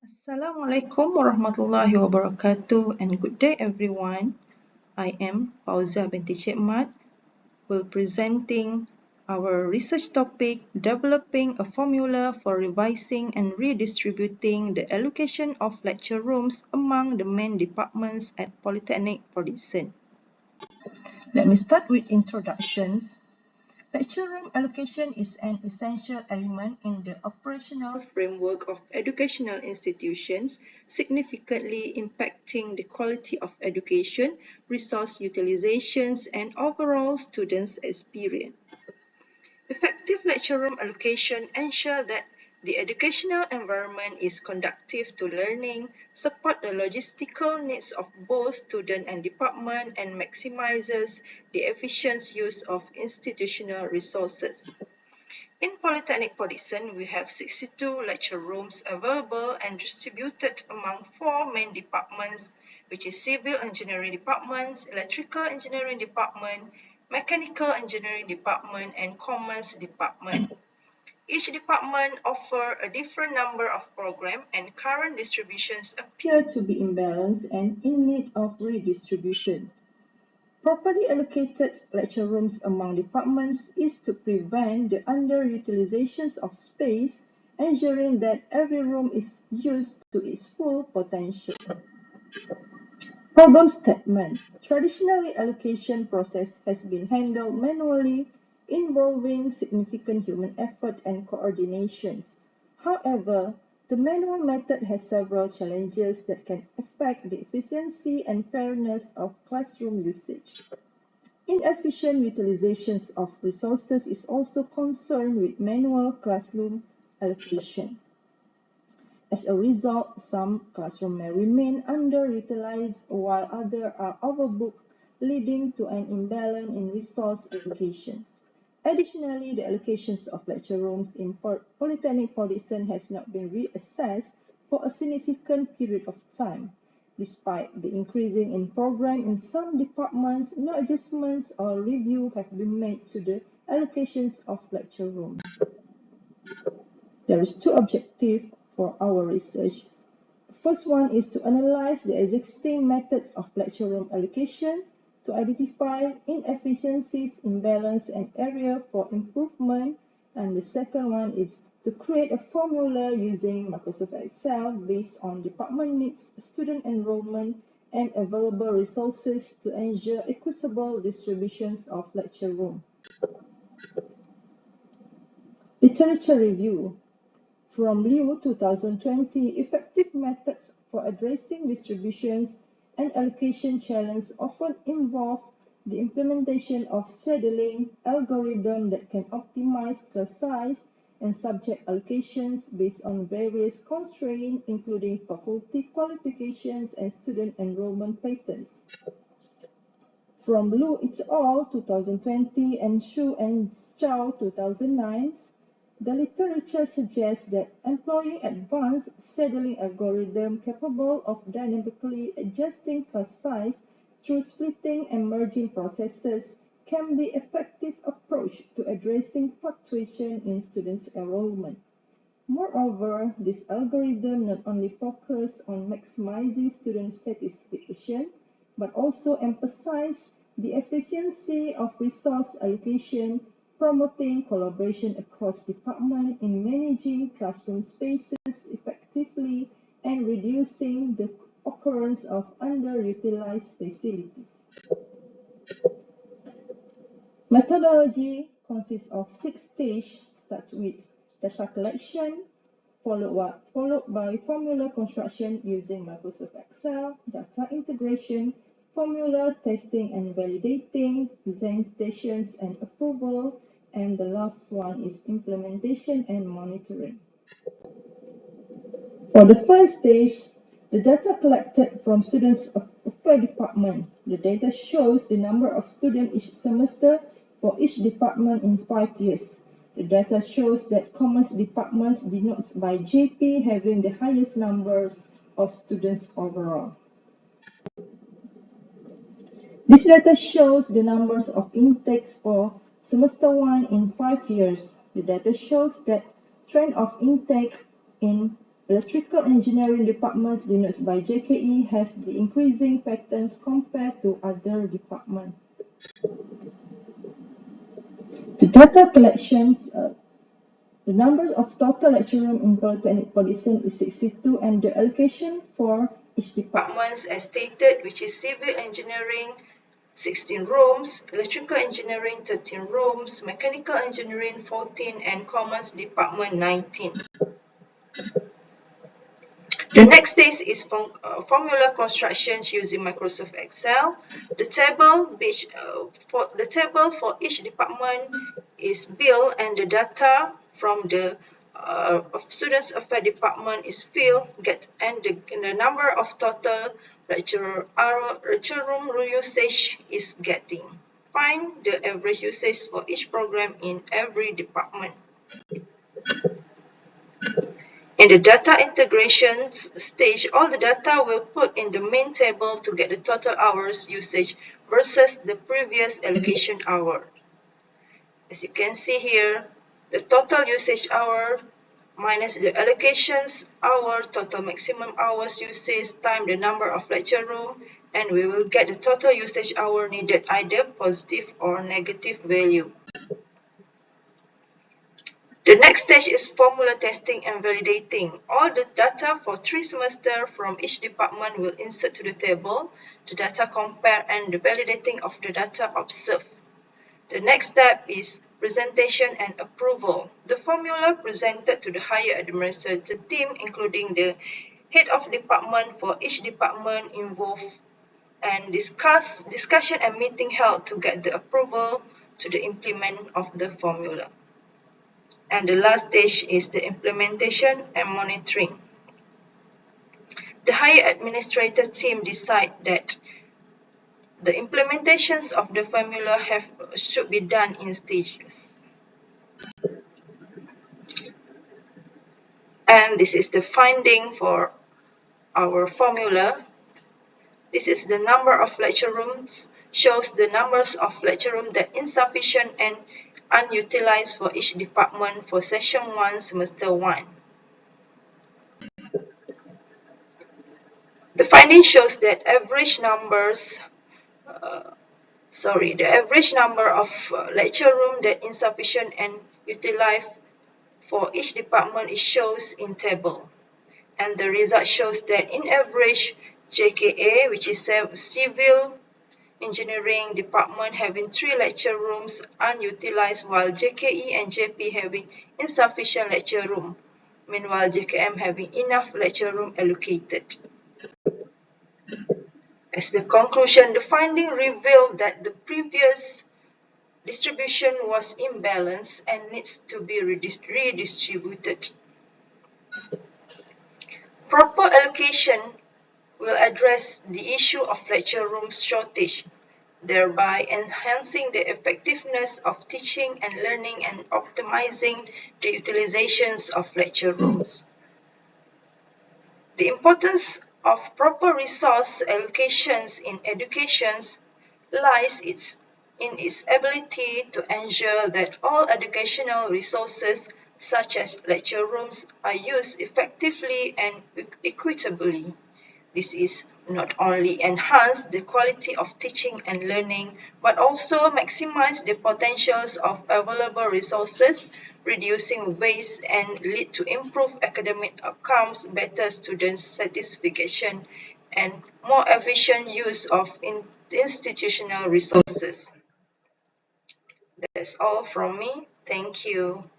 Assalamualaikum warahmatullahi wabarakatuh and good day everyone. I am Fauzia binti Cik Mat, will presenting our research topic developing a formula for revising and redistributing the allocation of lecture rooms among the main departments at Politeknik Dickson. Let me start with introductions. Lecture room allocation is an essential element in the operational framework of educational institutions, significantly impacting the quality of education, resource utilizations, and overall students' experience. Effective lecture room allocation ensures that the educational environment is conducive to learning, support the logistical needs of both student and department, and maximizes the efficient use of institutional resources. In Politeknik Dickson, we have 62 lecture rooms available and distributed among 4 main departments, which is Civil Engineering Department, Electrical Engineering Department, Mechanical Engineering Department, and Commerce Department. Each department offers a different number of programs, and current distributions appear to be imbalanced and in need of redistribution. Properly allocated lecture rooms among departments is to prevent the underutilization of space, ensuring that every room is used to its full potential. Problem statement. Traditionally, allocation process has been handled manually, involving significant human effort and coordinations. However, the manual method has several challenges that can affect the efficiency and fairness of classroom usage. Inefficient utilization of resources is also concerned with manual classroom allocation. As a result, some classrooms may remain underutilized while others are overbooked, leading to an imbalance in resource allocations. Additionally, the allocations of lecture rooms in Politeknik Dickson has not been reassessed for a significant period of time. Despite the increasing in program in some departments, no adjustments or review have been made to the allocations of lecture rooms. There is two objectives for our research. First one is to analyze the existing methods of lecture room allocation to identify inefficiencies, imbalance, and area for improvement. And the second one is to create a formula using Microsoft Excel based on department needs, student enrollment, and available resources to ensure equitable distributions of lecture room. Literature review. From Liu 2020, effective methods for addressing distributions and allocation challenges often involve the implementation of scheduling algorithms that can optimize class size and subject allocations based on various constraints, including faculty qualifications and student enrollment patterns. From Lu et al. 2020 and Xu and Zhao 2009, the literature suggests that employing advanced scheduling algorithms capable of dynamically adjusting class size through splitting and merging processes can be an effective approach to addressing fluctuation in students' enrollment. Moreover, this algorithm not only focuses on maximizing student satisfaction, but also emphasizes the efficiency of resource allocation, promoting collaboration across departments in managing classroom spaces effectively and reducing the occurrence of underutilized facilities. Methodology consists of 6 stages, starts with data collection, followed by formula construction using Microsoft Excel, data integration, formula testing and validating, presentations and approval, and the last one is implementation and monitoring. For the first stage, the data collected from students of per department. The data shows the number of students each semester for each department in 5 years. The data shows that Commerce departments denotes by JP having the highest numbers of students overall. This data shows the numbers of intakes for semester 1 in 5 years. The data shows that trend of intake in Electrical engineering departments denotes by JKE has the increasing patterns compared to other departments. The data collections, the number of total lecture room in Politeknik Dickson is 62 and the allocation for each department as stated, which is civil engineering 16 rooms, electrical engineering 13 rooms, mechanical engineering 14 and commerce department 19. The next stage is formula constructions using Microsoft Excel. The table for each department is built and the data from the students affairs department is filled, and the number of total lecture room usage is getting. Find the average usage for each program in every department. In the data integrations stage, all the data will put in the main table to get the total hours usage versus the previous allocation hour. As you can see here, the total usage hour minus the allocations hour, total maximum hours usage times the number of lecture room, and we will get the total usage hour needed, either positive or negative value. The next stage is formula testing and validating. All the data for 3 semesters from each department will insert to the table, the data compare and the validating of the data observed. The next step is presentation and approval. The formula presented to the higher administrative team, including the head of department for each department involved, and discussion and meeting held to get the approval to the implement of the formula. And the last stage is the implementation and monitoring. The higher administrator team decide that the implementations of the formula should be done in stages. And this is the finding for our formula. This is the number of lecture rooms, shows the numbers of lecture rooms that insufficient and unutilized for each department for session 1, semester 1. The finding shows that the average number of lecture room that insufficient and utilized for each department is shown in table. And the result shows that in average, JKA, which is civil engineering department, having 3 lecture rooms unutilized, while JKE and JP having insufficient lecture room. Meanwhile, JKM having enough lecture room allocated. As the conclusion, the finding revealed that the previous distribution was imbalanced and needs to be redistributed. Proper allocation will address the issue of lecture room shortage, thereby enhancing the effectiveness of teaching and learning and optimizing the utilizations of lecture rooms. The importance of proper resource allocations in education lies in its ability to ensure that all educational resources, such as lecture rooms, are used effectively and equitably. This is not only enhance the quality of teaching and learning, but also maximize the potentials of available resources, reducing waste and lead to improved academic outcomes, better student satisfaction, and more efficient use of institutional resources. That's all from me. Thank you.